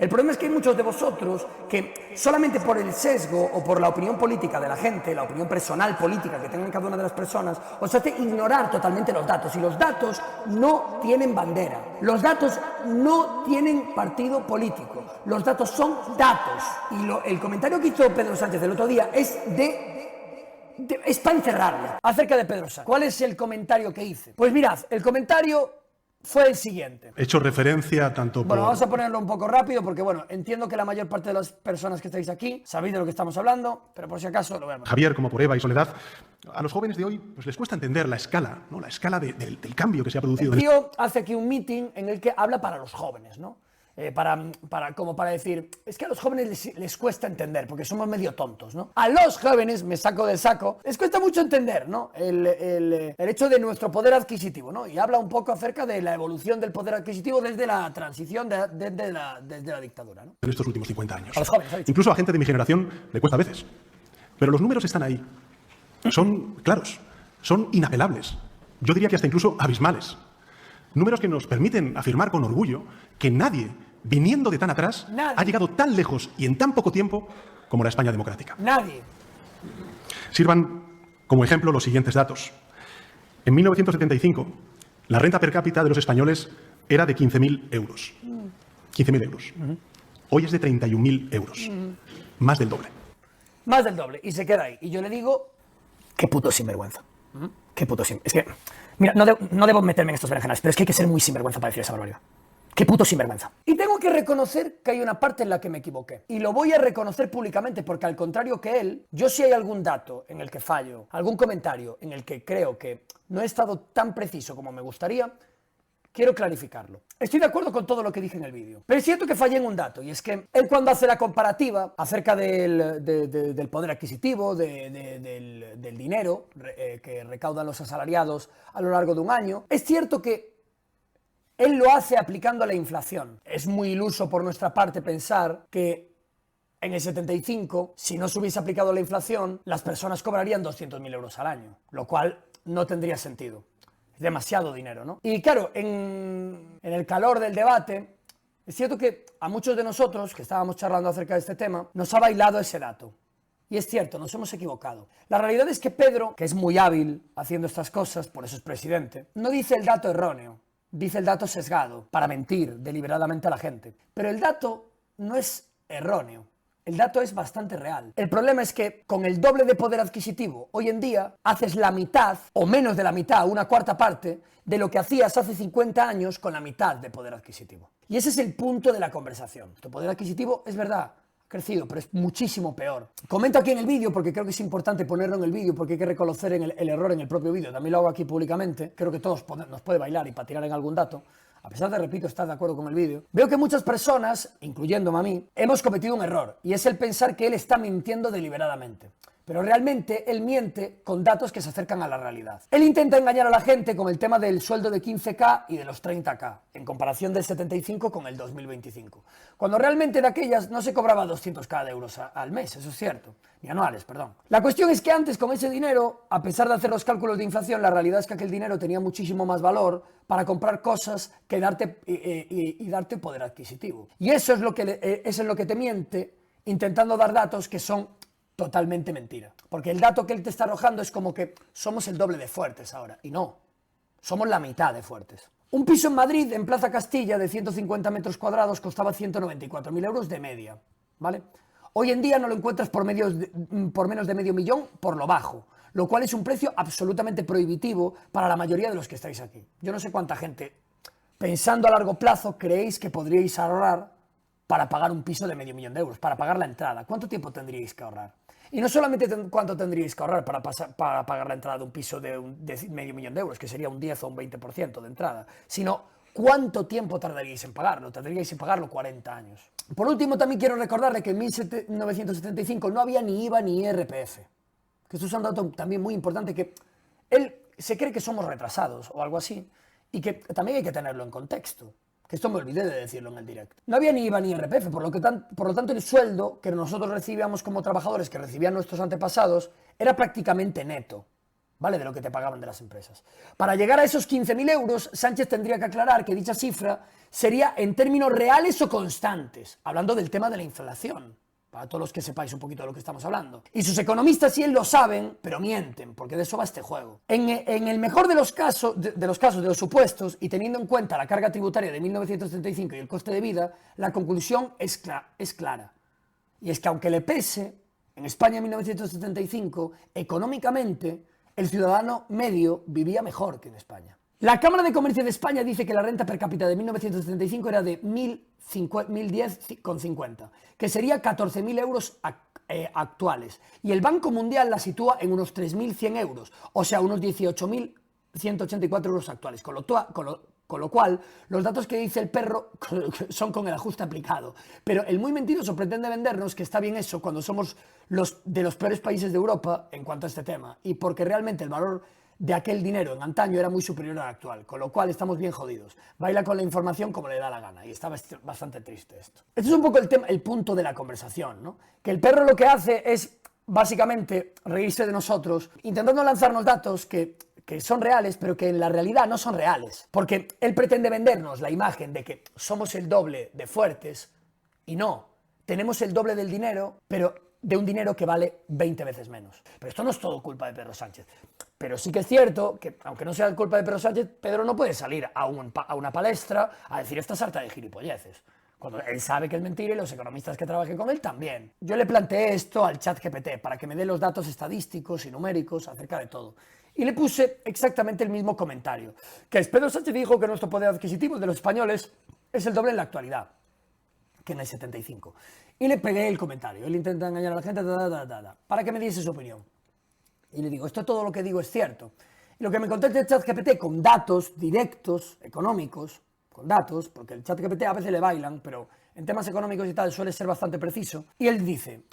El problema es que hay muchos de vosotros que solamente por el sesgo o por la opinión política de la gente, la opinión personal política que tengan cada una de las personas, os hace ignorar totalmente los datos. Y los datos no tienen bandera, los datos no tienen partido político, los datos son datos. Y el comentario que hizo Pedro Sánchez el otro día es para encerrarle acerca de Pedro Sánchez. ¿Cuál es el comentario que hice? Pues mirad, el comentario fue el siguiente. He hecho referencia tanto por... Bueno, vamos a ponerlo un poco rápido porque, bueno, entiendo que la mayor parte de las personas que estáis aquí sabéis de lo que estamos hablando, pero por si acaso lo vemos. Javier, como por Eva y Soledad, a los jóvenes de hoy pues les cuesta entender la escala, ¿no? La escala del cambio que se ha producido. El tío hace aquí un meeting en el que habla para los jóvenes, ¿no? Como para decir, es que a los jóvenes les cuesta entender, porque somos medio tontos, ¿no? A los jóvenes, me saco del saco, les cuesta mucho entender, ¿no? El hecho de nuestro poder adquisitivo, ¿no? Y habla un poco acerca de la evolución del poder adquisitivo desde la transición, desde la dictadura, ¿no? En estos últimos 50 años. A los jóvenes, ha dicho. Incluso a gente de mi generación le cuesta a veces. Pero los números están ahí. Son claros, son inapelables. Yo diría que hasta incluso abismales. Números que nos permiten afirmar con orgullo que nadie, viniendo de tan atrás, ha llegado tan lejos y en tan poco tiempo como la España democrática. Nadie. Sirvan como ejemplo los siguientes datos. En 1975, la renta per cápita de los españoles era de 15.000 euros. 15.000 euros. Hoy es de 31.000 euros. Más del doble. Más del doble. Y se queda ahí. Y yo le digo, qué puto sinvergüenza. Qué puto sinvergüenza. Es que, mira, no debo meterme en estos berenjenales, pero es que hay que ser muy sinvergüenza para decir esa barbaridad. ¡Qué puto sinvergüenza! Y tengo que reconocer que hay una parte en la que me equivoqué. Y lo voy a reconocer públicamente porque, al contrario que él, yo si hay algún dato en el que fallo, algún comentario en el que creo que no he estado tan preciso como me gustaría, quiero clarificarlo. Estoy de acuerdo con todo lo que dije en el vídeo, pero es cierto que fallé en un dato, y es que él, cuando hace la comparativa acerca del poder adquisitivo, del dinero que recaudan los asalariados a lo largo de un año, es cierto que él lo hace aplicando a la inflación. Es muy iluso por nuestra parte pensar que en el 75, si no se hubiese aplicado la inflación, las personas cobrarían 200.000 euros al año, lo cual no tendría sentido. Es demasiado dinero, ¿no? Y claro, en el calor del debate, es cierto que a muchos de nosotros que estábamos charlando acerca de este tema, nos ha bailado ese dato. Y es cierto, nos hemos equivocado. La realidad es que Pedro, que es muy hábil haciendo estas cosas, por eso es presidente, no dice el dato erróneo. Dice el dato sesgado, para mentir deliberadamente a la gente. Pero el dato no es erróneo. El dato es bastante real. El problema es que con el doble de poder adquisitivo, hoy en día, haces la mitad, o menos de la mitad, una cuarta parte, de lo que hacías hace 50 años con la mitad de poder adquisitivo. Y ese es el punto de la conversación. Tu poder adquisitivo, es verdad, crecido, pero es muchísimo peor. Comento aquí en el vídeo, porque creo que es importante ponerlo en el vídeo, porque hay que reconocer el error en el propio vídeo. También lo hago aquí públicamente. Creo que todos nos puede bailar y para tirar en algún dato. A pesar de, repito, estar de acuerdo con el vídeo, veo que muchas personas, incluyéndome a mí, hemos cometido un error, y es el pensar que él está mintiendo deliberadamente. Pero realmente él miente con datos que se acercan a la realidad. Él intenta engañar a la gente con el tema del sueldo de 15.000 y de los 30.000, en comparación del 75 con el 2025. Cuando realmente de aquellas no se cobraba 200.000 de euros al mes, eso es cierto, ni anuales, perdón. La cuestión es que antes, con ese dinero, a pesar de hacer los cálculos de inflación, la realidad es que aquel dinero tenía muchísimo más valor para comprar cosas que darte poder adquisitivo. Y eso es lo que te miente, intentando dar datos que son totalmente mentira. Porque el dato que él te está arrojando es como que somos el doble de fuertes ahora. Y no, somos la mitad de fuertes. Un piso en Madrid, en Plaza Castilla, de 150 metros cuadrados, costaba 194.000 euros de media, ¿vale? Hoy en día no lo encuentras por menos de $500.000 por lo bajo, lo cual es un precio absolutamente prohibitivo para la mayoría de los que estáis aquí. Yo no sé cuánta gente, pensando a largo plazo, creéis que podríais ahorrar para pagar un piso de $500.000 euros, para pagar la entrada. ¿Cuánto tiempo tendríais que ahorrar? Y no solamente cuánto tendríais que ahorrar para pagar la entrada de un piso de $500.000 euros, que sería un 10 o un 20% de entrada, sino cuánto tiempo tardaríais en pagarlo. Tendríais en pagarlo 40 años. Por último, también quiero recordarle que en 1975 no había ni IVA ni IRPF. Que esto es un dato también muy importante, que él se cree que somos retrasados o algo así, y que también hay que tenerlo en contexto. Que esto me olvidé de decirlo en el directo. No había ni IVA ni IRPF, por lo tanto el sueldo que nosotros recibíamos como trabajadores, que recibían nuestros antepasados, era prácticamente neto. ¿vale? De lo que te pagaban de las empresas. Para llegar a esos 15.000 euros, Sánchez tendría que aclarar que dicha cifra sería en términos reales o constantes, hablando del tema de la inflación, para todos los que sepáis un poquito de lo que estamos hablando. Y sus economistas sí lo saben, pero mienten, porque de eso va este juego. En el mejor de los casos, de los supuestos, y teniendo en cuenta la carga tributaria de 1975 y el coste de vida, la conclusión es clara. Y es que aunque le pese, en España en 1975, económicamente, el ciudadano medio vivía mejor que en España. La Cámara de Comercio de España dice que la renta per cápita de 1975 era de 1.010,50, que sería 14.000 euros actuales. Y el Banco Mundial la sitúa en unos 3.100 euros, o sea, unos 18.184 euros actuales. Con lo cual, los datos que dice el perro son con el ajuste aplicado. Pero el muy mentiroso pretende vendernos que está bien eso cuando somos de los peores países de Europa en cuanto a este tema. Y porque realmente el valor de aquel dinero en antaño era muy superior al actual, con lo cual estamos bien jodidos. Baila con la información como le da la gana, y está bastante triste esto. Este es un poco el punto de la conversación, ¿no? Que el perro lo que hace es, básicamente, reírse de nosotros, intentando lanzarnos datos que son reales, pero que en la realidad no son reales. Porque él pretende vendernos la imagen de que somos el doble de fuertes, y no. Tenemos el doble del dinero, pero de un dinero que vale 20 veces menos. Pero esto no es todo culpa de Pedro Sánchez. Pero sí que es cierto que, aunque no sea culpa de Pedro Sánchez, Pedro no puede salir a una palestra a decir esta sarta de gilipolleces, cuando él sabe que es mentira y los economistas que trabajen con él también. Yo le planteé esto al ChatGPT para que me dé los datos estadísticos y numéricos acerca de todo. Y le puse exactamente el mismo comentario, que es: Pedro Sánchez dijo que nuestro poder adquisitivo de los españoles es el doble en la actualidad que en el 75. Y le pegué el comentario. Él intenta engañar a la gente, para que me diese su opinión. Y le digo, esto todo lo que digo es cierto. Y lo que me contesta el ChatGPT con datos directos, económicos, con datos, porque el ChatGPT a veces le bailan, pero en temas económicos y tal suele ser bastante preciso. Y él dice,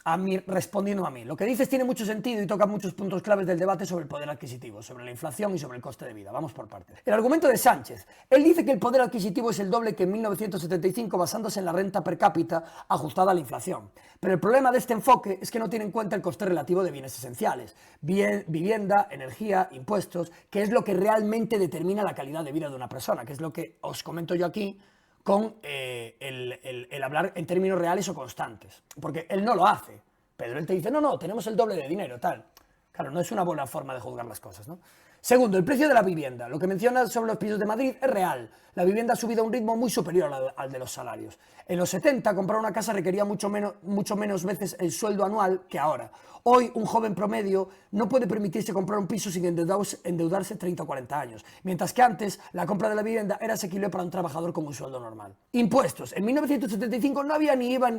respondiendo a mí, lo que dices tiene mucho sentido y toca muchos puntos claves del debate sobre el poder adquisitivo, sobre la inflación y sobre el coste de vida. Vamos por partes. El argumento de Sánchez. Él dice que el poder adquisitivo es el doble que en 1975 basándose en la renta per cápita ajustada a la inflación. Pero el problema de este enfoque es que no tiene en cuenta el coste relativo de bienes esenciales. Vivienda, energía, impuestos, que es lo que realmente determina la calidad de vida de una persona, que es lo que os comento yo aquí con el hablar en términos reales o constantes. Porque él no lo hace. Pedro, él te dice, no, tenemos el doble de dinero, tal. Claro, no es una buena forma de juzgar las cosas, ¿no? Segundo, el precio de la vivienda. Lo que mencionas sobre los pisos de Madrid es real. La vivienda ha subido a un ritmo muy superior al de los salarios. En los 70, comprar una casa requería mucho menos veces el sueldo anual que ahora. Hoy, un joven promedio no puede permitirse comprar un piso sin endeudarse 30 o 40 años, mientras que antes la compra de la vivienda era asequible para un trabajador con un sueldo normal. Impuestos. En 1975 no había ni IVA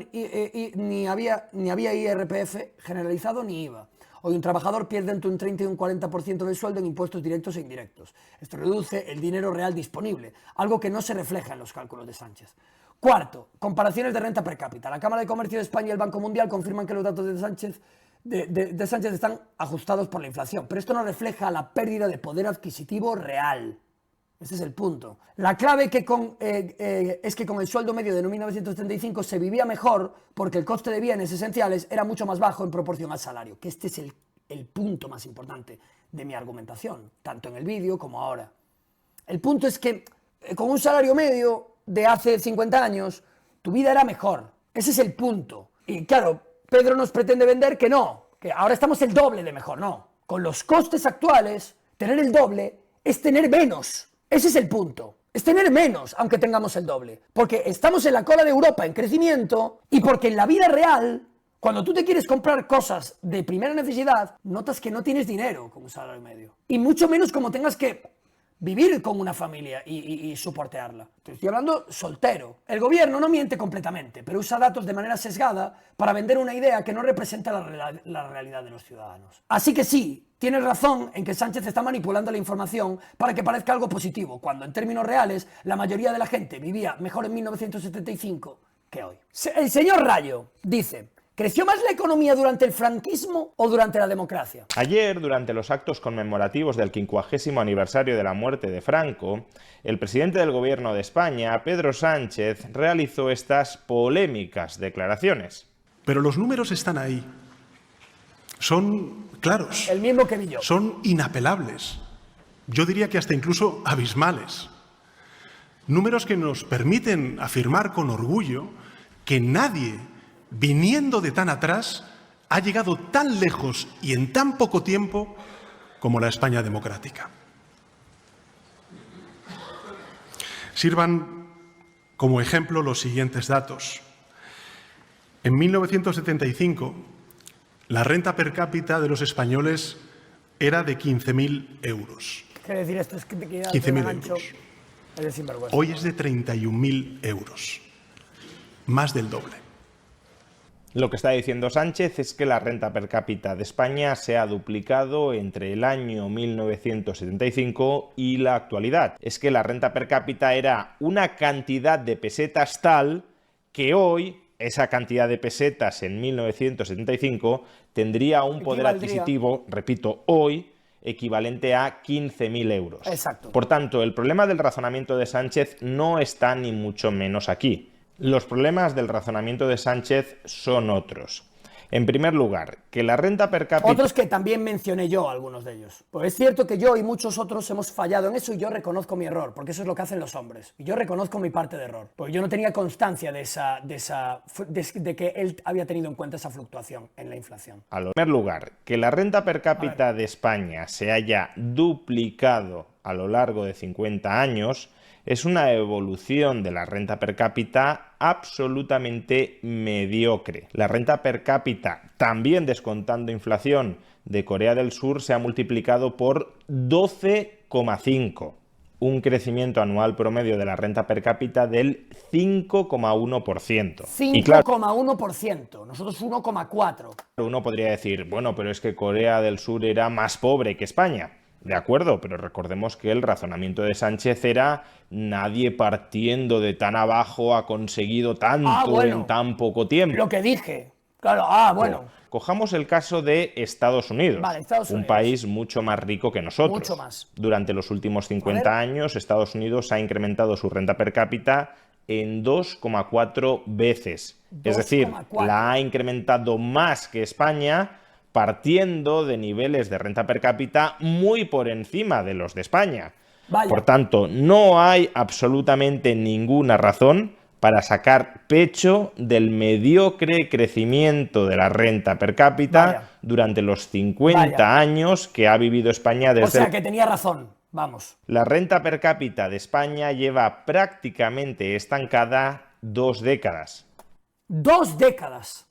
ni había IRPF generalizado ni IVA. Hoy un trabajador pierde entre un 30 y un 40% del sueldo en impuestos directos e indirectos. Esto reduce el dinero real disponible, algo que no se refleja en los cálculos de Sánchez. Cuarto, comparaciones de renta per cápita. La Cámara de Comercio de España y el Banco Mundial confirman que los datos de Sánchez están ajustados por la inflación, pero esto no refleja la pérdida de poder adquisitivo real. Ese es el punto. La clave es que con el sueldo medio de 1975 se vivía mejor porque el coste de bienes esenciales era mucho más bajo en proporción al salario, que este es el punto más importante de mi argumentación, tanto en el vídeo como ahora. El punto es que con un salario medio de hace 50 años, tu vida era mejor. Ese es el punto. Y claro, Pedro nos pretende vender que no, que ahora estamos el doble de mejor. No. Con los costes actuales, tener el doble es tener menos. Ese es el punto. Es tener menos, aunque tengamos el doble. Porque estamos en la cola de Europa en crecimiento y porque en la vida real, cuando tú te quieres comprar cosas de primera necesidad, notas que no tienes dinero con un salario medio. Y mucho menos como tengas que vivir con una familia y soportearla. Te estoy hablando soltero. El gobierno no miente completamente, pero usa datos de manera sesgada para vender una idea que no representa la realidad de los ciudadanos. Así que sí, tienes razón en que Sánchez está manipulando la información para que parezca algo positivo, cuando en términos reales la mayoría de la gente vivía mejor en 1975 que hoy. El señor Rayo dice: ¿creció más la economía durante el franquismo o durante la democracia? Ayer, durante los actos conmemorativos del 50º aniversario de la muerte de Franco, el presidente del Gobierno de España, Pedro Sánchez, realizó estas polémicas declaraciones. Pero los números están ahí. son claros, El mismo que vi yo. son inapelables. Yo diría que hasta incluso abismales. Números que nos permiten afirmar con orgullo que nadie, viniendo de tan atrás, ha llegado tan lejos y en tan poco tiempo como la España democrática. Sirvan como ejemplo los siguientes datos. En 1975, la renta per cápita de los españoles era de 15.000 euros. Quiere decir esto, es que te queda 15.000 euros. Es de sinvergüenza. Hoy es de 31.000 euros, más del doble. Lo que está diciendo Sánchez es que la renta per cápita de España se ha duplicado entre el año 1975 y la actualidad. Es que la renta per cápita era una cantidad de pesetas tal que hoy esa cantidad de pesetas en 1975 tendría un poder adquisitivo, repito, hoy, equivalente a 15.000 euros. Exacto. Por tanto, el problema del razonamiento de Sánchez no está ni mucho menos aquí. Los problemas del razonamiento de Sánchez son otros. En primer lugar, que la renta per cápita... Otros que también mencioné yo, algunos de ellos. Pues es cierto que yo y muchos otros hemos fallado en eso y yo reconozco mi error, porque eso es lo que hacen los hombres. Y yo reconozco mi parte de error, porque yo no tenía constancia de que él había tenido en cuenta esa fluctuación en la inflación. En primer lugar, que la renta per cápita de España se haya duplicado a lo largo de 50 años es una evolución de la renta per cápita absolutamente mediocre. La renta per cápita, también descontando inflación, de Corea del Sur se ha multiplicado por 12,5. Un crecimiento anual promedio de la renta per cápita del 5,1%. 5,1%, nosotros 1,4%. Uno podría decir, bueno, pero es que Corea del Sur era más pobre que España. De acuerdo, pero recordemos que el razonamiento de Sánchez era nadie partiendo de tan abajo ha conseguido tanto en tan poco tiempo. Lo que dije, claro, bueno. Cojamos el caso de Estados Unidos, un país mucho más rico que nosotros. Mucho más. Durante los últimos 50 años, Estados Unidos ha incrementado su renta per cápita en 2,4 veces. Es decir, la ha incrementado más que España, partiendo de niveles de renta per cápita muy por encima de los de España. Vaya. Por tanto, no hay absolutamente ninguna razón para sacar pecho del mediocre crecimiento de la renta per cápita durante los 50 años que ha vivido España desde... O sea, que tenía razón, vamos. La renta per cápita de España lleva prácticamente estancada 2 décadas. 2 décadas.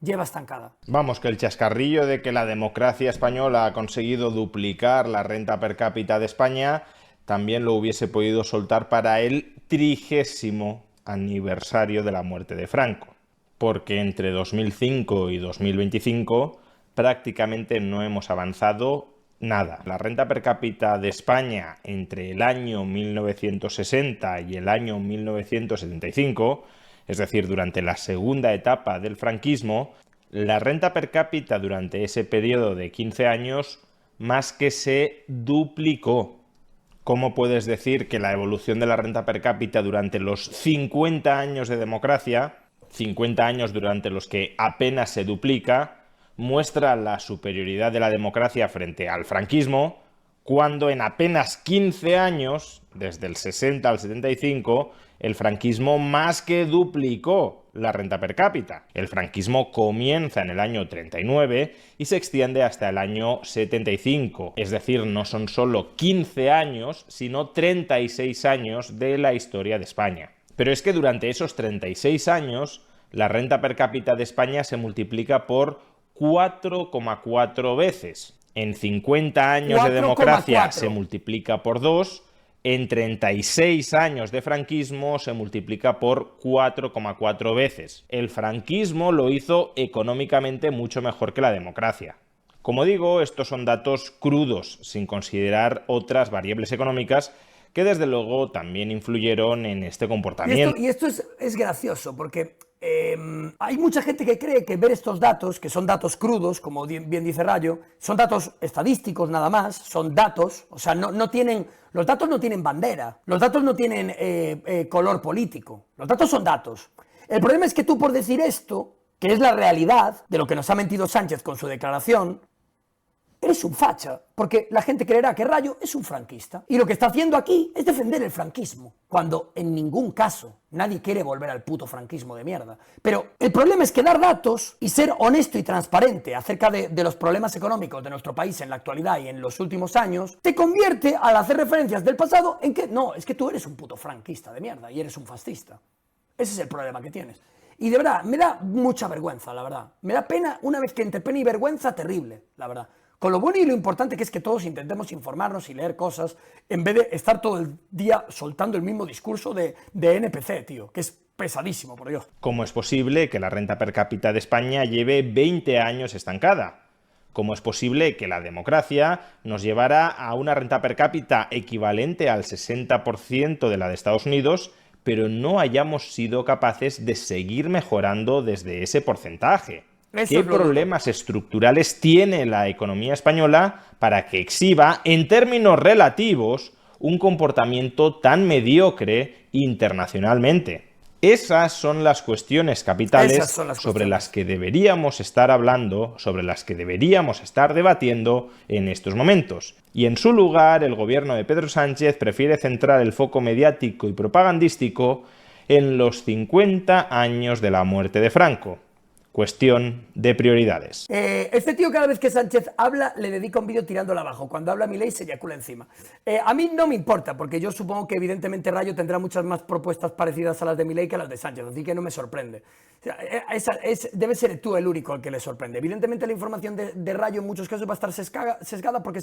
Lleva estancada. Vamos, que el chascarrillo de que la democracia española ha conseguido duplicar la renta per cápita de España también lo hubiese podido soltar para el 30º aniversario de la muerte de Franco, porque entre 2005 y 2025 prácticamente no hemos avanzado nada. La renta per cápita de España entre el año 1960 y el año 1975, es decir, durante la segunda etapa del franquismo, la renta per cápita durante ese periodo de 15 años más que se duplicó. ¿Cómo puedes decir que la evolución de la renta per cápita durante los 50 años de democracia, 50 años durante los que apenas se duplica, muestra la superioridad de la democracia frente al franquismo, cuando en apenas 15 años, desde el 60 al 75, el franquismo más que duplicó la renta per cápita? El franquismo comienza en el año 39 y se extiende hasta el año 75. Es decir, no son solo 15 años, sino 36 años de la historia de España. Pero es que durante esos 36 años, la renta per cápita de España se multiplica por 4,4 veces. En 50 años de democracia se multiplica por 2. En 36 años de franquismo se multiplica por 4,4 veces. El franquismo lo hizo económicamente mucho mejor que la democracia. Como digo, estos son datos crudos, sin considerar otras variables económicas que desde luego también influyeron en este comportamiento. Y esto es gracioso, porque hay mucha gente que cree que ver estos datos, que son datos crudos, como bien dice Rayo, son datos estadísticos nada más, son datos, o sea, no tienen, los datos no tienen bandera, los datos no tienen color político, los datos son datos. El problema es que tú por decir esto, que es la realidad de lo que nos ha mentido Sánchez con su declaración, eres un facha, porque la gente creerá que Rayo es un franquista. Y lo que está haciendo aquí es defender el franquismo, cuando en ningún caso nadie quiere volver al puto franquismo de mierda. Pero el problema es que dar datos y ser honesto y transparente acerca de los problemas económicos de nuestro país en la actualidad y en los últimos años, te convierte, al hacer referencias del pasado, en que no, es que tú eres un puto franquista de mierda y eres un fascista. Ese es el problema que tienes. Y de verdad, me da mucha vergüenza, la verdad. Me da pena, una vez que entre pena y vergüenza, terrible, la verdad. Con lo bueno y lo importante que es que todos intentemos informarnos y leer cosas, en vez de estar todo el día soltando el mismo discurso de NPC, tío, que es pesadísimo, por Dios. ¿Cómo es posible que la renta per cápita de España lleve 20 años estancada? ¿Cómo es posible que la democracia nos llevara a una renta per cápita equivalente al 60% de la de Estados Unidos, pero no hayamos sido capaces de seguir mejorando desde ese porcentaje? ¿Qué problemas estructurales tiene la economía española para que exhiba, en términos relativos, un comportamiento tan mediocre internacionalmente? Esas son las cuestiones capitales sobre las que deberíamos estar hablando, sobre las que deberíamos estar debatiendo en estos momentos. Y en su lugar, el gobierno de Pedro Sánchez prefiere centrar el foco mediático y propagandístico en los 50 años de la muerte de Franco. Cuestión de prioridades. Este tío, cada vez que Sánchez habla, le dedica un vídeo tirándolo abajo. Cuando habla Milei se eyacula encima. A mí no me importa, porque yo supongo que evidentemente Rayo tendrá muchas más propuestas parecidas a las de Milei que a las de Sánchez, así que no me sorprende. O sea, debe ser tú el único al que le sorprende. Evidentemente la información de Rayo en muchos casos va a estar sesgada porque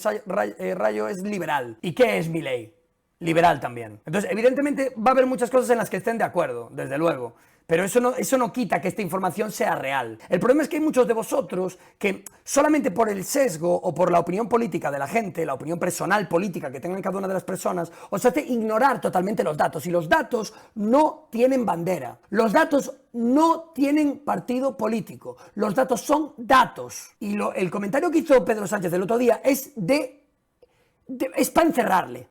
Rayo es liberal. ¿Y qué es Milei? Liberal también. Entonces, evidentemente va a haber muchas cosas en las que estén de acuerdo, desde luego. Pero eso no quita que esta información sea real. El problema es que hay muchos de vosotros que solamente por el sesgo o por la opinión política de la gente, la opinión personal política que tengan cada una de las personas, os hace ignorar totalmente los datos. Y los datos no tienen bandera. Los datos no tienen partido político. Los datos son datos. Y el comentario que hizo Pedro Sánchez el otro día es para encerrarle.